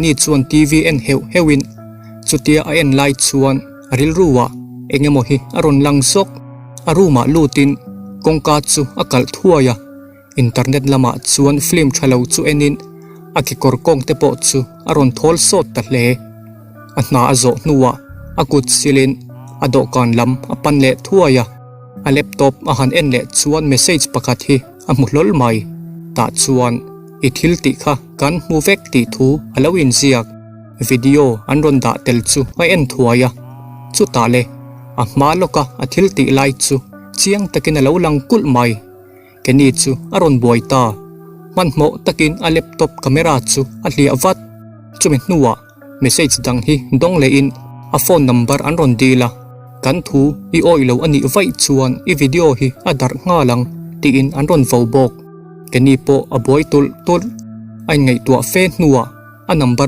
ni chuan TV en hewin chutia a en lai chuan aril ruwa engemaw hi aron langsok aruma lutin kongka chu akal thuaya internet lama chuan film thalo chu enin akikor kong te po chu aron thol sot ta hle ahna azo nuwa akut silin ado kan lam apan le thuaya a laptop a han en le chuan message pakhat hi a mulol mai ta chuan ithil ti kha kan mu vek ti thu alawin ziak video anron da tel chu a en thuaya chu ta le a maloka athil ti lai chu chiang takin alo lang kul mai keni chu aron boita man mo takin a laptop camera chu a hlia wat chumi nuwa message dang hi dong le in a phone number anron dila kan thu I oilo ani vai chuan I video hi adar nga lang ti in anron vobok keni po a boy tul ai ngai tua fe nuwa a number